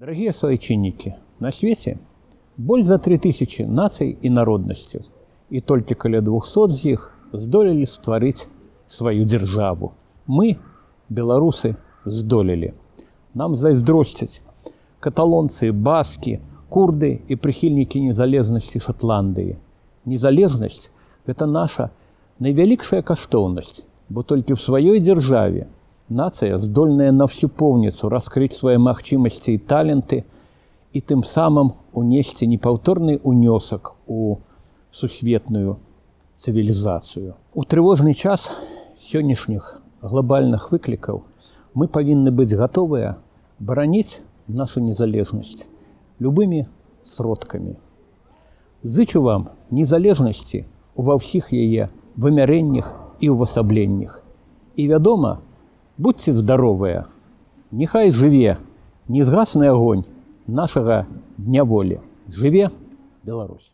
Дорогие соотечественники, на свете больш за 3000 нацый і народнасцяў, і толькі каля 200 з іх здолелі стварыць сваю дзяржаву. Мы, беларусы, здолелі. Нам зайздросцяць каталонцы, баскі, курды і прыхільнікі незалежнасці Шатландыі. Незалежнасць – гэта наша найвялікшая каштоўнасць, бо толькі ў сваёй дзяржаве нацыя здольная на всю поўніцу раскрыць свае магчымасці і таленты і тым самым унесці непаўторны унёсак у сусветную цывілізацыю. У трывожны час сённяшніх глобальных выклікаў мы павінны быць гатовыя бараніць нашу незалежнасць любымі сродкамі. Зычу вам незалежнасці ва ўсіх яе вымярэннях і ўвасабленнях. І вядома, будьце здаровыя, няхай жыве незгасны агонь нашага дня волі. Жыве Беларусь!